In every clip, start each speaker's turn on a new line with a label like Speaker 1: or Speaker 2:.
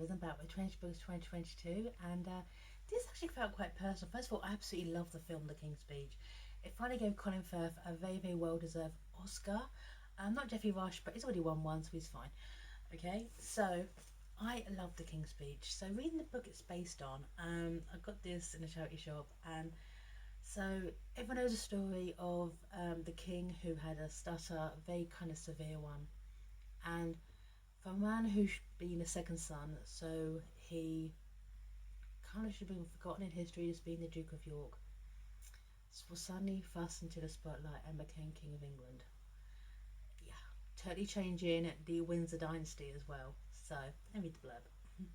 Speaker 1: Wasn't about with 20 books 2022, and this actually felt quite personal. First of all, I absolutely love the film The King's Speech. It finally gave Colin Firth a very, very well deserved Oscar. Not Jeffrey Rush, but he's already won one, so he's fine. Okay, so I love The King's Speech. So, reading the book it's based on, I got this in a charity shop, and so everyone knows the story of the king who had a stutter, a very kind of severe one, and for a man who's been a second son, so he kind of should have been forgotten in history as being the Duke of York, was suddenly thrust into the spotlight and became King of England. Yeah, totally changing the Windsor dynasty as well. So, let me read the blurb.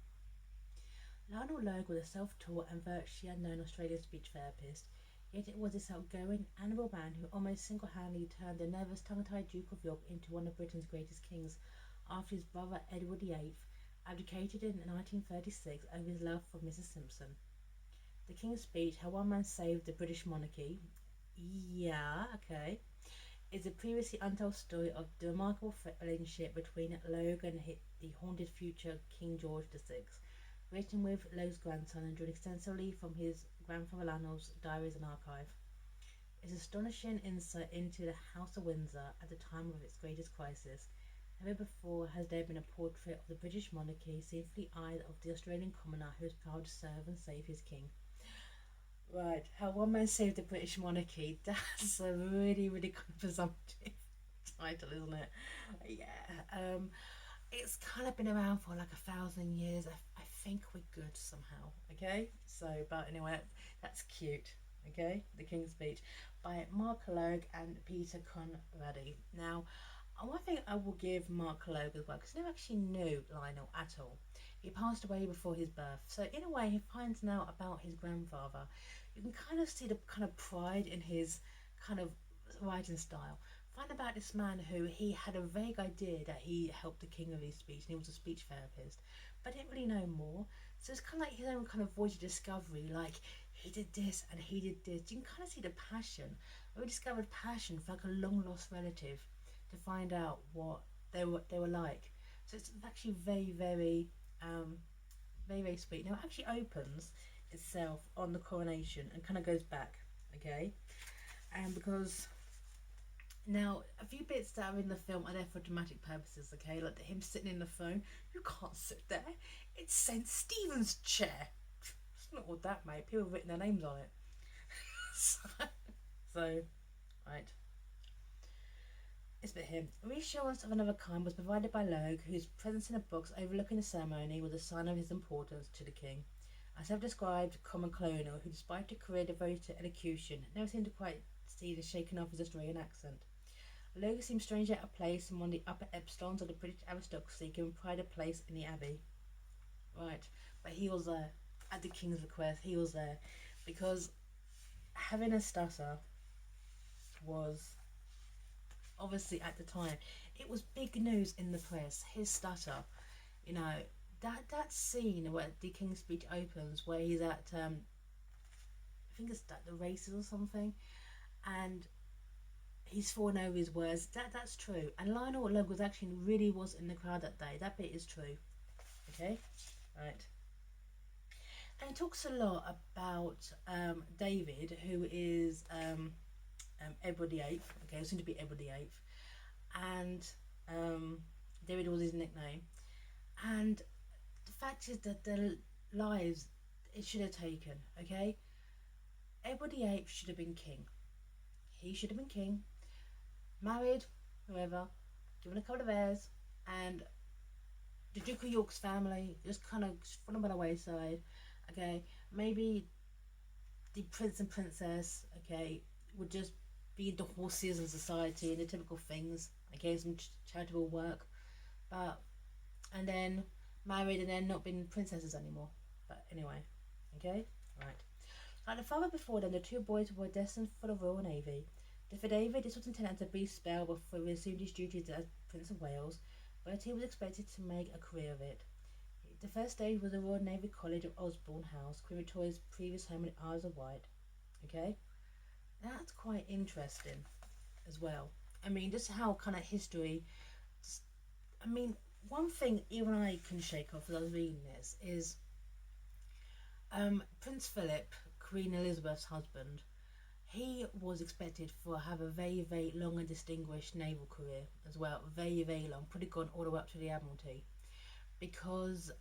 Speaker 1: Lionel Logue was a self-taught and virtually unknown Australian speech therapist, yet it was this outgoing, amiable man who almost single-handedly turned the nervous, tongue-tied Duke of York into one of Britain's greatest kings after his brother Edward VIII abdicated in 1936 over his love for Mrs. Simpson. The King's Speech, How One Man Saved the British Monarchy, yeah, okay, is a previously untold story of the remarkable relationship between Logue and the haunted future King George VI, written with Logue's grandson and drawn extensively from his grandfather Lionel's diaries and archive. It's astonishing insight into the House of Windsor at the time of its greatest crisis. Never before has there been a portrait of the British monarchy seen through the eyes of the Australian commoner who is proud to serve and save his king. Right, How One Man Saved the British Monarchy. That's a really, really kind of presumptive title, isn't it? Yeah. It's kind of been around for like 1,000 years. I think we're good somehow. Okay. So, but anyway, that's cute. Okay, The King's Speech by Mark Logue and Peter Conradi. Now, one thing I will give Mark Logue as well, because I never actually knew Lionel at all. He passed away before his birth, so in a way, he finds out about his grandfather. You can kind of see the kind of pride in his kind of writing style. Find about this man who he had a vague idea that he helped the king with his speech, and he was a speech therapist, but didn't really know more. So it's kind of like his own kind of voyage of discovery. Like he did this and he did this. You can kind of see the passion. I rediscovered passion for like a long lost relative to find out what they were like. So it's actually very, very, very, very sweet. Now it actually opens itself on the coronation and kind of goes back, okay? And because now a few bits that are in the film are there for dramatic purposes, okay? Like him sitting in the throne, you can't sit there. It's St. Stephen's chair. It's not all that, mate. People have written their names on it. so right. It's bit him. Reassurance of another kind was provided by Logue, whose presence in a box overlooking the ceremony was a sign of his importance to the king. A self-described common colonial who, despite a career devoted to elocution, never seemed to quite see the shaken off his Australian accent. Logue seemed strangely out of place in one of the upper echelons of the British aristocracy, given pride of place in the abbey. Right, but he was there at the king's request. He was there because having a stutter was obviously at the time it was big news in the press. His stutter, you know, that scene where the King's Speech opens, where he's at I think it's at the races or something, and he's falling over his words. That's true. And Lionel Logue was actually really was in the crowd that day. That bit is true. Okay, right. And it talks a lot about David, who is Edward VIII. Okay, soon to be Edward VIII, and David was his nickname. And the fact is that the lives it should have taken. Okay, Edward VIII should have been king. He should have been king, married, whoever, given a couple of heirs, and the Duke of York's family just kind of fallen by the wayside. Okay, maybe the prince and princess, okay, would just be the horses in society and the typical things, okay, some charitable work, but and then married and then not being princesses anymore. But anyway, okay, right. Like the father before them, the two boys were destined for the Royal Navy. For David, this was intended to be a spell before he resumed his duties as Prince of Wales, but he was expected to make a career of it. The first stage was the Royal Navy College of Osborne House, Queen Victoria's previous home in Isles of Wight. Okay, that's quite interesting as well. I mean, just how kind of history. I mean, one thing even I couldn't shake off as I was reading this is Prince Philip, Queen Elizabeth's husband. He was expected to have a very, very long and distinguished naval career as well. Very, very long, probably gone all the way up to the Admiralty. Because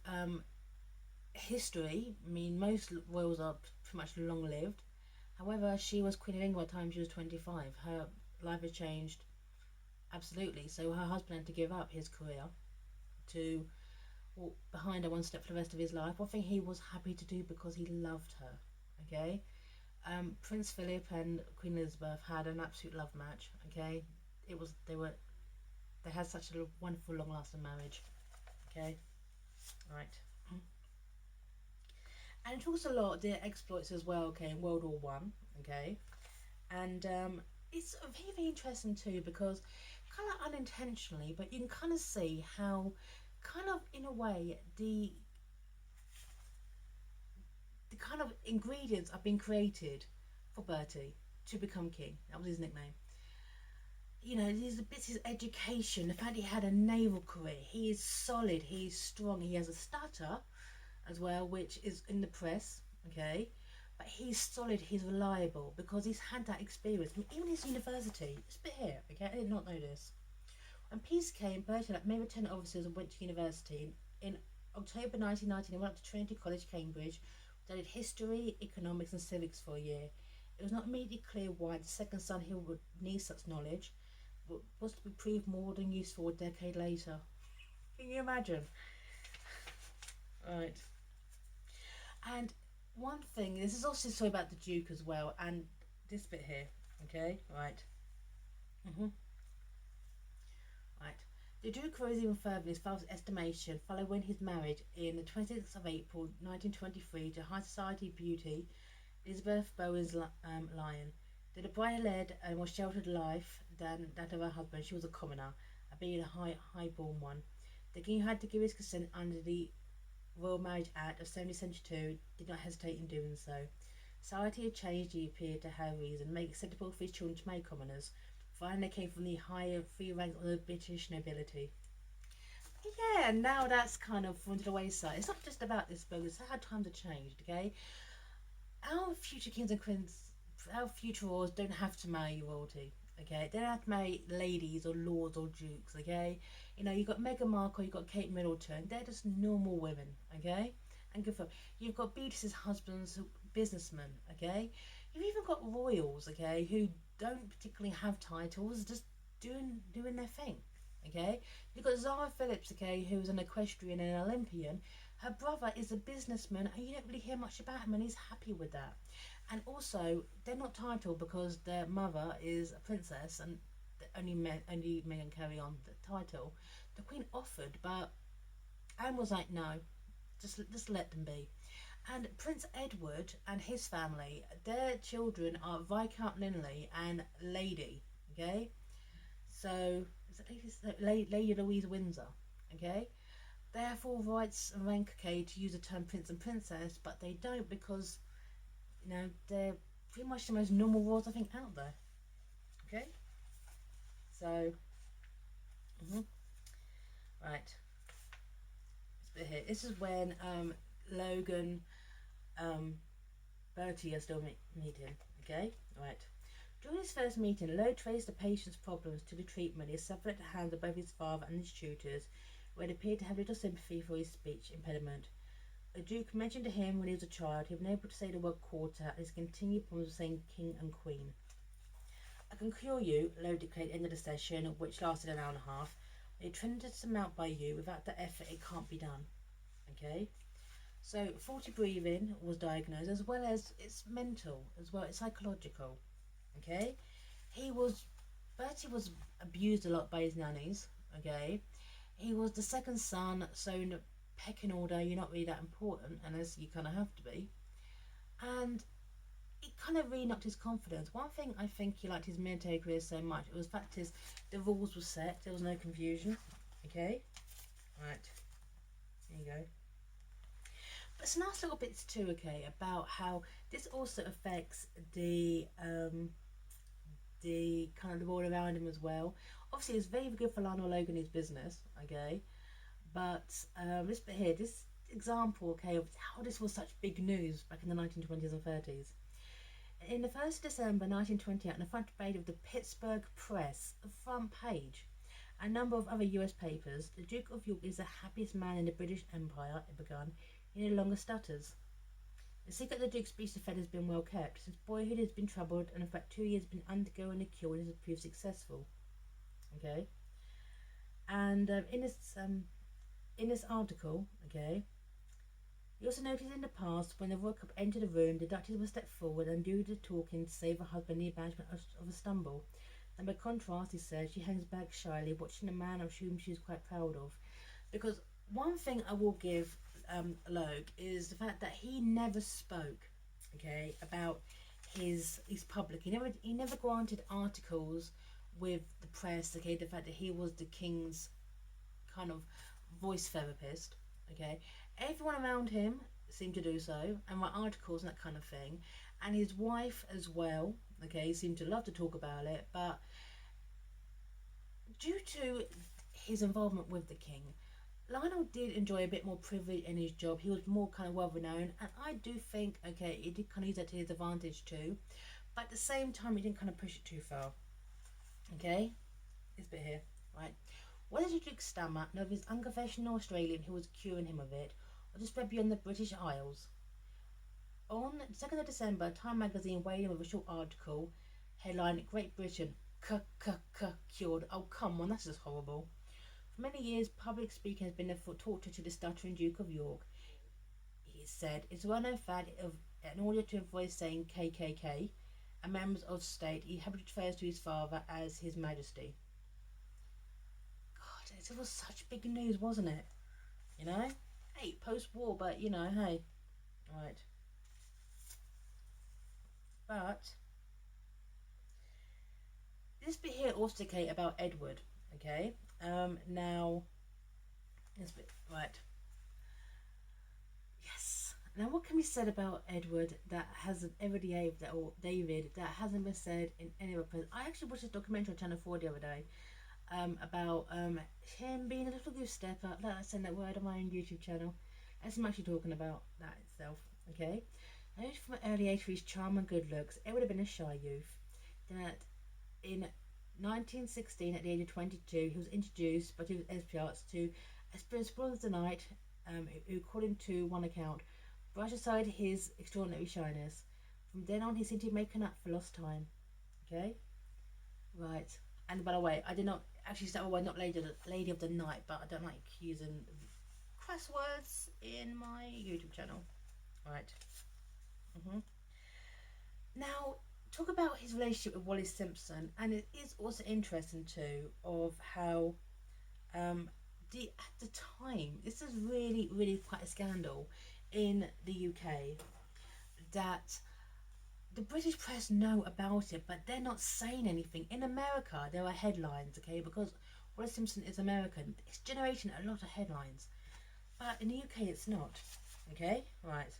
Speaker 1: history, I mean, most royals are pretty much long lived. However, she was Queen of England by the time she was 25. Her life has changed absolutely. So her husband had to give up his career to walk behind her one step for the rest of his life. One thing he was happy to do because he loved her. Okay, Prince Philip and Queen Elizabeth had an absolute love match. Okay, they had such a wonderful, long-lasting marriage. Okay, right. And it talks a lot of their exploits as well. Okay, in World War One. Okay, and it's very, very interesting too because kind of unintentionally, but you can kind of see how, kind of in a way, the kind of ingredients have been created for Bertie to become king. That was his nickname. You know, these bits, his education, the fact he had a naval career, he is solid, he's strong, he has a stutter as well, which is in the press, okay? But he's solid, he's reliable because he's had that experience. I mean, even his university, this bit here, okay? I did not know this. When peace came, Bertie, like many lieutenant officers, and went to university. In October 1919, he went up to Trinity College, Cambridge, studied history, economics, and civics for a year. It was not immediately clear why the second son who would need such knowledge was to be proved more than useful a decade later. Can you imagine? Right. And one thing, this is also a story about the Duke as well, and this bit here. Okay, right. Right. The Duke rose even further in his father's estimation following his marriage in the 26th of April 1923 to high society beauty Elizabeth Bowen's Lion. Though the bride led a more sheltered life than that of her husband, she was a commoner, being a high-born one. The king had to give his consent under the Royal Marriage Act of 1772, did not hesitate in doing so. Society had changed, he appeared to have reason, make acceptable for his children to marry commoners. Finally, they came from the higher free ranks of the British nobility. Yeah, now that's kind of fallen to the wayside. It's not just about this book, it's how times have changed, okay? Our future kings and queens, our future royals don't have to marry royalty, okay? They don't have to marry ladies or lords or dukes, okay? You know, you've got Meghan Markle, you've got Kate Middleton, they're just normal women, okay? And good for them. You've got Beatrice's husband's businessmen, okay? You've even got royals, okay, who don't particularly have titles, just doing their thing, okay? You've got Zara Phillips, okay, who's an equestrian and an Olympian. Her brother is a businessman, and you don't really hear much about him, and he's happy with that. And also, they're not titled because their mother is a princess, and only men can carry on the title. The Queen offered, but Anne was like, no, just let them be. And Prince Edward and his family, their children are Viscount Linley and Lady, okay? So, is it Lady Louise Windsor, okay? They have full rights and rank, okay, to use the term prince and princess, but they don't because, you know, they're pretty much the most normal royals I think out there, okay? So, right. This bit here. This is when Logan, Bertie are still meeting, okay? Right. During his first meeting, Logue traced the patient's problems to the treatment he suffered at the hands of both his father and his tutors, who had appeared to have little sympathy for his speech impediment. The Duke mentioned to him when he was a child he had been able to say the word quarter and his continued problems of saying king and queen. I can cure you, Logue declared at the end of the session, which lasted an hour and a half. A tremendous amount by you. Without that effort, it can't be done. Okay? So, faulty breathing was diagnosed, as well as it's mental, as well it's psychological. Okay? Bertie was abused a lot by his nannies. Okay? He was the second son, so in the pecking order, you're not really that important, unless you kind of have to be. And it kind of really knocked his confidence. One thing I think he liked his military career so much, it was the fact is the rules were set, there was no confusion. Okay? Right. There you go. But some nice little bits too, okay, about how this also affects the kind of the world around him as well. Obviously, it's very good for Lionel Logue and his business, okay. But this bit here, this example, okay, of how this was such big news back in the 1920s and 30s. In the 1st of December 1928, on the front page of the Pittsburgh Press, the front page, a number of other US papers, the Duke of York is the happiest man in the British Empire, it began. He no longer stutters. The secret of the Duke's speech to Fed has been well kept. Since boyhood he has been troubled, and in fact 2 years has been undergoing a cure and has proved successful. Okay, and in this article, okay, he also noticed in the past when the Royal Cup entered the room, the Duchess would step forward and do the talking to save her husband the embarrassment of a stumble. And by contrast, he says, she hangs back shyly, watching a man of whom she is quite proud of. Because one thing I will give Logue is the fact that he never spoke, okay, about his public. He never granted articles with the press, okay, the fact that he was the king's kind of voice therapist, okay. Everyone around him seemed to do so and write articles and that kind of thing, and his wife as well, okay, seemed to love to talk about it, but due to his involvement with the king, Lionel did enjoy a bit more privilege in his job. He was more kind of well renowned, and I do think, okay, he did kind of use that to his advantage too, but at the same time he didn't kind of push it too far. Okay, this bit here, right? Whether the Duke stammer, know of his unconventional Australian who was curing him of it, or to spread beyond the British Isles. On the 2nd of December, Time magazine weighed in with a short article, headline Great Britain, cured. Oh, come on, that's just horrible. For many years, public speaking has been a torture to the stuttering Duke of York. He said, it's a well-known fact of in order to avoid saying KKK, and members of state, he habitually refers to his father as His Majesty. God, it was such big news, wasn't it? You know? Hey, post-war, but, you know, hey. Right. But this bit here also, Kate, about Edward, okay? Now, this bit, right. Yes. Now, what can be said about Edward that hasn't ever behaved, or David, that hasn't been said in any other person? I actually watched a documentary on Channel 4 the other day about him being a little goose stepper. Let's send that word on my own YouTube channel. As I'm actually talking about that itself, okay? Noted from an early age for his charm and good looks, it would have been a shy youth. That in 1916, at the age of 22, he was introduced by two espions to explorers the night, who, according to one account, brushed aside his extraordinary shyness. From then on, he seemed to be making up for lost time. Okay? Right. And by the way, I did not actually start with not lady of the night, but I don't like using crass words in my YouTube channel. Right. Now, talk about his relationship with Wallis Simpson, and it is also interesting too of how at the time, this is really quite a scandal in the UK, that the British press know about it, but they're not saying anything. In America, there are headlines, okay, because Wallis Simpson is American. It's generating a lot of headlines, but in the UK, it's not. Okay, right.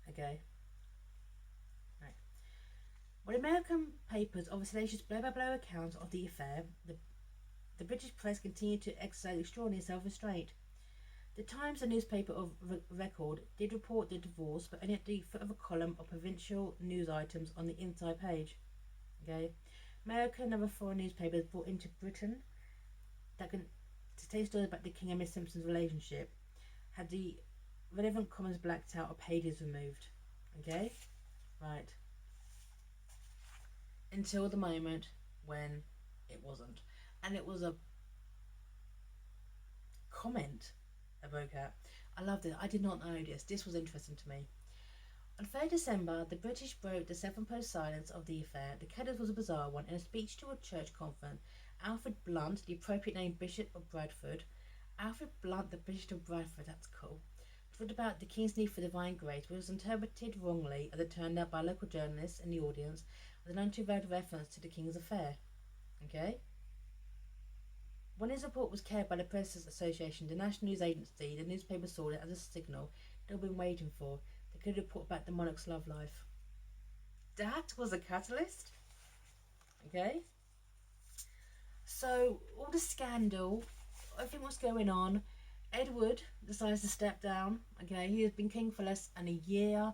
Speaker 1: Okay. Right. Well, American papers of a salacious blow-by-blow account of the affair, the British press continued to exercise extraordinary self-restraint. The Times, a newspaper of record, did report the divorce, but only at the foot of a column of provincial news items on the inside page. Okay, American and other foreign newspapers brought into Britain that can to tell stories about the King and Miss Simpson's relationship had the relevant comments blacked out or pages removed. Okay, right. Until the moment when it wasn't, and it was a comment broke out. I loved it. I did not know this. This was interesting to me. On 3rd December, the British broke the 7-post silence of the affair. The cadence was a bizarre one. In a speech to a church conference, Alfred Blunt, the appropriate name Bishop of Bradford, Alfred Blunt, the Bishop of Bradford, that's cool, talked about the King's need for divine grace, which was interpreted wrongly as it turned out by local journalists in the audience as an untold reference to the King's affair. Okay? When his report was carried by the Press Association, the National News Agency, the newspaper saw it as a signal they'd been waiting for. They could report back the monarch's love life. That was a catalyst. Okay? So, all the scandal everything what's going on. Edward decides to step down. Okay, he has been king for less than a year,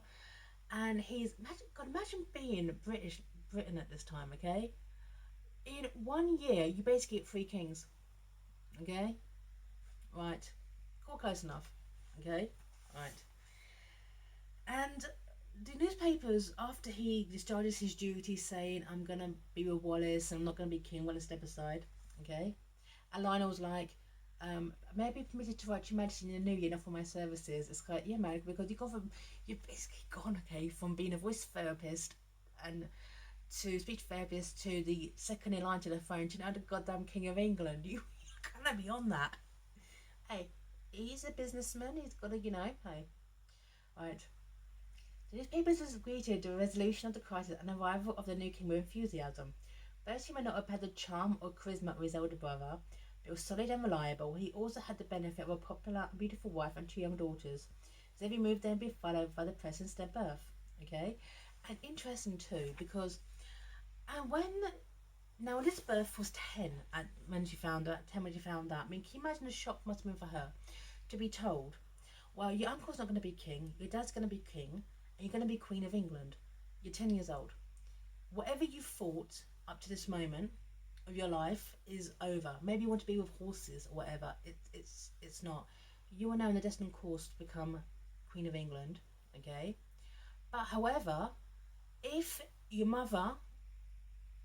Speaker 1: and imagine being Britain at this time. Okay, in 1 year you basically get 3 kings. Okay, right, all close enough. Okay, right, and the newspapers, after he discharges his duty, saying, "I'm gonna be with Wallace, and I'm not gonna be king. Wallace, step aside." Okay, and Lionel's like, "May I be permitted to write to Your Majesty in the New Year, not for my services?" It's like, "Yeah, man, because you've basically gone, okay, from being a voice therapist and to speech therapist to the second in line to the throne to now the goddamn King of England. You can't be on that." Hey, he's a businessman. He's got to, hey, right. The newspapers has greeted the resolution of the crisis and arrival of the new king with enthusiasm. Bertie may not have had the charm or charisma of his elder brother, but was solid and reliable. He also had the benefit of a popular, beautiful wife and 2 young daughters. His every move then be followed by the presence of their birth. Okay, and interesting too because, and now Elizabeth was 10 when she found out. 10 when she found out. I mean, can you imagine the shock must have been for her to be told, "Well, your uncle's not going to be king. Your dad's going to be king. And you're going to be Queen of England. You're 10 years old. Whatever you thought up to this moment of your life is over. Maybe you want to be with horses or whatever. It's not. You are now in the destined course to become Queen of England, okay? But however, if your mother,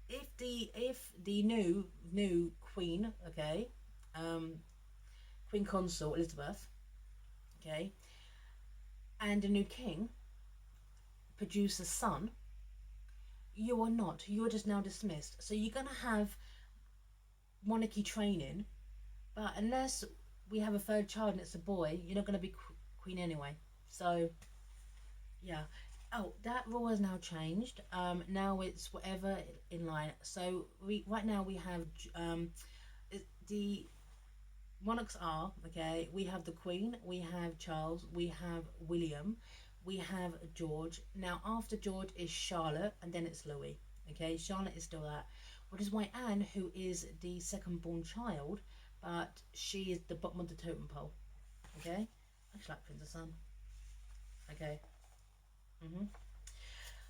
Speaker 1: if the new queen, okay, Queen Consort Elizabeth, okay, and the new king produce a son, you are not. You are just now dismissed. So you're going to have monarchy training, but unless we have a third child and it's a boy, you're not going to be queen anyway. So, yeah. Oh, that rule has now changed. Now it's whatever in line. So right now we have the monarchs are, okay, we have the Queen, we have Charles, we have William, we have George. Now after George is Charlotte, and then it's Louis. Okay, Charlotte is still that. Which is why Anne, who is the second born child, but she is the bottom of the totem pole. Okay, I actually like Princess Anne. Okay.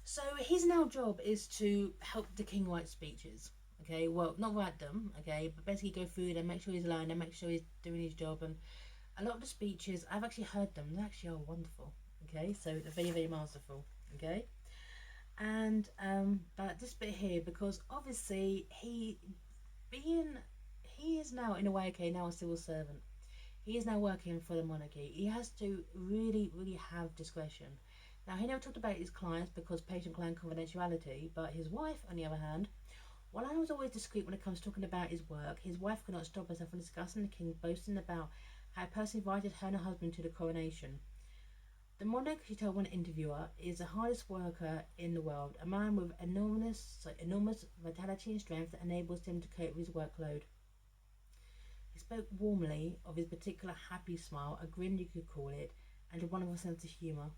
Speaker 1: So his now job is to help the king write speeches. Okay, well, not write them. Okay, but basically go through them, make sure he's alone, and make sure he's doing his job. And a lot of the speeches, I've actually heard them. They actually are wonderful. Okay, so they're very, very masterful. Okay, and but this bit here, because obviously he is now in a way, okay, now a civil servant. He is now working for the monarchy. He has to really, really have discretion. Now, he never talked about his clients because patient-client confidentiality, but his wife, on the other hand, while Anne was always discreet when it comes to talking about his work, his wife could not stop herself from discussing the king, boasting about how a person invited her and her husband to the coronation. The monarch, she told one interviewer, is the hardest worker in the world, a man with enormous vitality and strength that enables him to cope with his workload. He spoke warmly of his particular happy smile, a grin you could call it, and a wonderful sense of humour.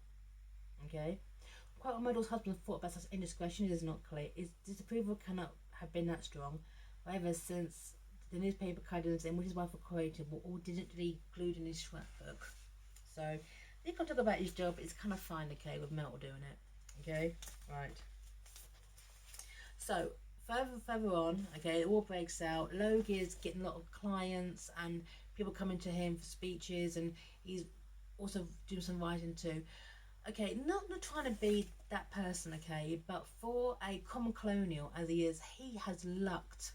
Speaker 1: Okay? Quite what Myrtle's husband thought about such indiscretion is not clear. His disapproval cannot have been that strong. However, since the newspaper cuttings in which his wife recorded were all digitally glued in his scrapbook. So, he can talk about his job. It's kind of fine, okay, with Myrtle doing it. Okay? Right. So, further on, okay, the war breaks out. Logue is getting a lot of clients and people coming to him for speeches, and he's also doing some writing too. Okay, not trying to be that person, okay, but for a common colonial as he is, he has lucked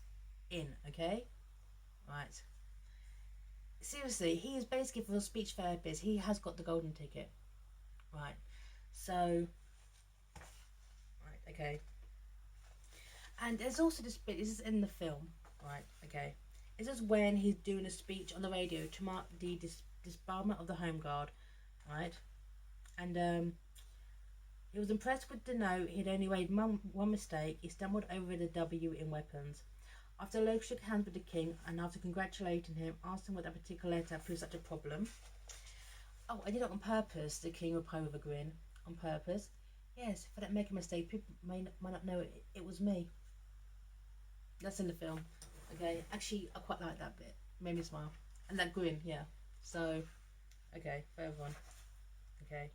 Speaker 1: in, okay? Right. Seriously, he is basically, for a speech therapist, he has got the golden ticket. Right. So, right, okay. And there's also this bit, this is in the film, right, okay. This is when he's doing a speech on the radio to mark the disbarment of the Home Guard, right? And he was impressed with the note. He'd only made one mistake. He stumbled over the W in weapons. After Logue shook hands with the king and after congratulating him, asked him what that particular letter proved such a problem. "Oh, I did it on purpose," the king replied with a grin. "On purpose?" "Yes, if I don't make a mistake, people might not know it was me." That's in the film. Okay, actually, I quite like that bit. It made me smile. And that grin, yeah. So, okay, further on. Okay.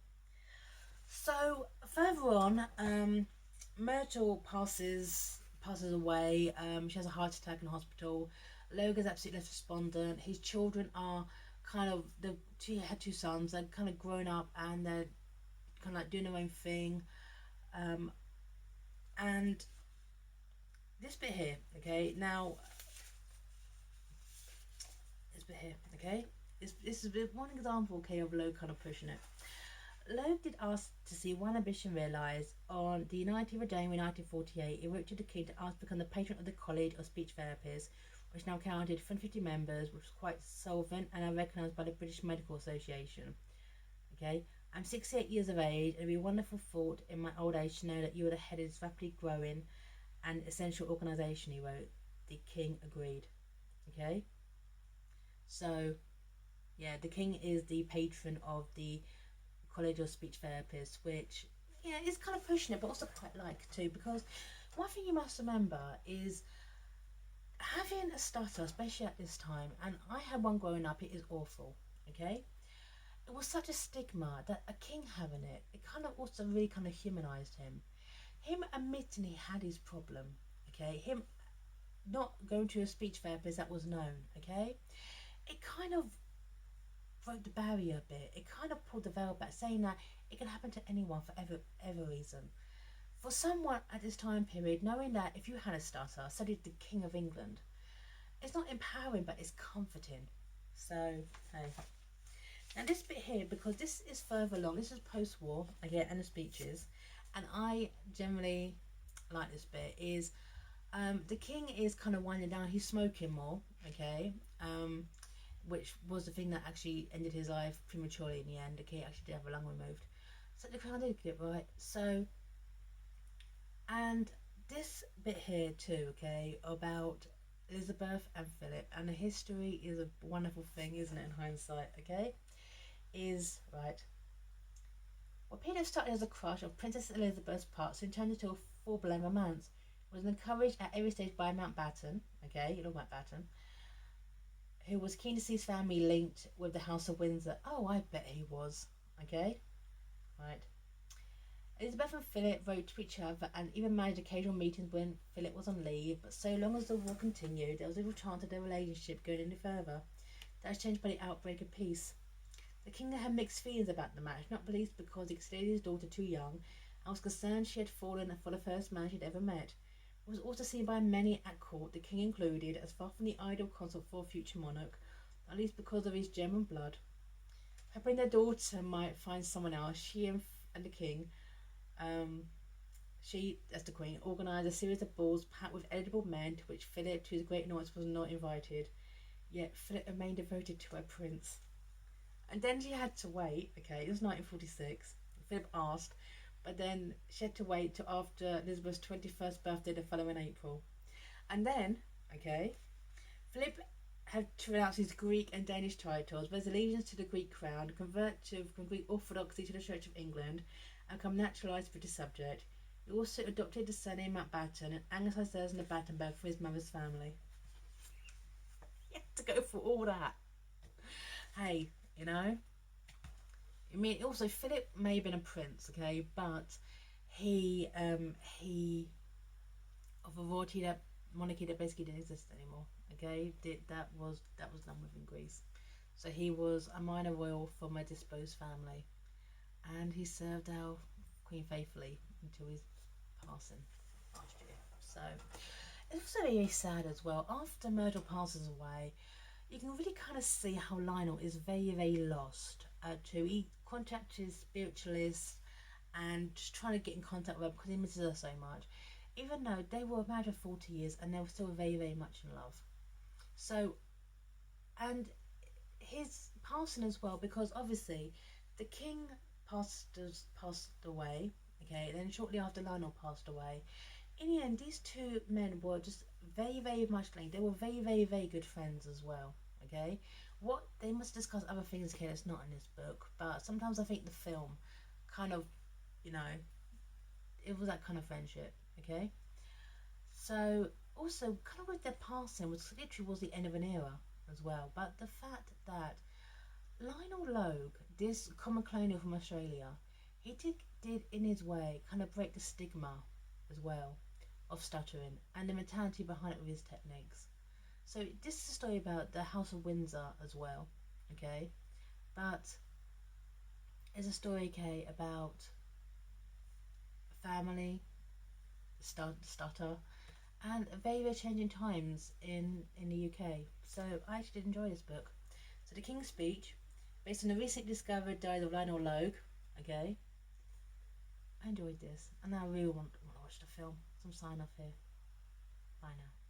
Speaker 1: So further on, Myrtle passes away. She has a heart attack in hospital. Logue is absolutely left despondent. His children are kind of he had two sons. They're kind of grown up and they're kind of like doing their own thing. And this bit here, okay. Now this bit here, okay. This is one example, okay, of Logue kind of pushing it. Logue did ask to see one ambition realised. On the 19th of January 1948, he wrote to the king to ask to become the patron of the College of Speech Therapists, which now counted 150 members, which was quite solvent and are recognised by the British Medical Association. Okay, I'm 68 years of age. It would be a wonderful thought in my old age to know that you are the head of this rapidly growing and essential organisation, he wrote. The king agreed. Okay, so yeah, the king is the patron of the College of Speech Therapists, which yeah is kind of pushing it, but also quite like too, because one thing you must remember is having a stutter, especially at this time, and I had one growing up. It is awful. Okay, it was such a stigma that a king having it, it kind of also really kind of humanized him. Him admitting he had his problem. Okay, him not going to a speech therapist that was known. Okay, it kind of broke the barrier a bit. It kind of pulled the veil back, saying that it can happen to anyone for ever reason. For someone at this time period, knowing that if you had a stutter, so did the King of England, it's not empowering, but it's comforting. So, hey. And this bit here, because this is further along, this is post-war, again, and the speeches, and I generally like this bit, is the king is kind of winding down, he's smoking more, okay, which was the thing that actually ended his life prematurely in the end. The king actually did have a lung removed. So the crown did get it right. So, and this bit here too, okay, about Elizabeth and Philip, and the history is a wonderful thing, isn't it, in hindsight, okay, is, right, what Peter started as a crush of Princess Elizabeth's part soon turned into a full-blown romance. Was encouraged at every stage by Mountbatten, okay, you know Mountbatten, who was keen to see his family linked with the House of Windsor. Oh, I bet he was. Okay, right. Elizabeth and Philip wrote to each other and even managed occasional meetings when Philip was on leave, but so long as the war continued, there was little chance of their relationship going any further. That was changed by the outbreak of peace. The king had mixed feelings about the match, not least because he considered his daughter too young and was concerned she had fallen for the first man she'd ever met. It was also seen by many at court, the king included, as far from the ideal consort for a future monarch, at least because of his German blood. Hoping their daughter might find someone else, she and the king, she, as the queen, organised a series of balls packed with eligible men, to which Philip, to his great annoyance, was not invited. Yet Philip remained devoted to her prince. And then she had to wait, okay, it was 1946, Philip asked, but then she had to wait till after Elizabeth's 21st birthday the following April. And then, okay, Philip had to renounce his Greek and Danish titles, but his allegiance to the Greek crown, convert from Greek Orthodoxy to the Church of England, and become naturalised British subject. He also adopted the surname Mountbatten and anglicised theirs in the Battenberg for his mother's family. He had to go for all that. Hey, you know? I mean, also Philip may have been a prince, okay, but he of a royalty that monarchy that basically didn't exist anymore. Okay, that was done with in Greece. So he was a minor royal from a disposed family, and he served our queen faithfully until his passing last year. So it's also very sad as well. After Myrtle passes away, you can really kind of see how Lionel is very lost. He contacted spiritualists and just trying to get in contact with her because he misses her so much. Even though they were married for 40 years and they were still very much in love. So, and his passing as well, because obviously the king passed away, okay, then shortly after Lionel passed away. In the end, these two men were just very much linked. They were very good friends as well, okay. What they must discuss other things, okay, that's not in this book, but sometimes I think the film kind of, you know, it was that kind of friendship, okay. So also kind of with their passing was literally was the end of an era, as well. But the fact that Lionel Logue, this common colonial from Australia, he did in his way kind of break the stigma as well of stuttering and the mentality behind it with his techniques. So this is a story about the House of Windsor as well, okay? But it's a story, okay, about family, stutter, and very, very changing times in the UK. So I actually did enjoy this book. So The King's Speech, based on the recently discovered diaries of Lionel Logue, okay? I enjoyed this, and I really want to watch the film. So I'm signing off here. Bye now.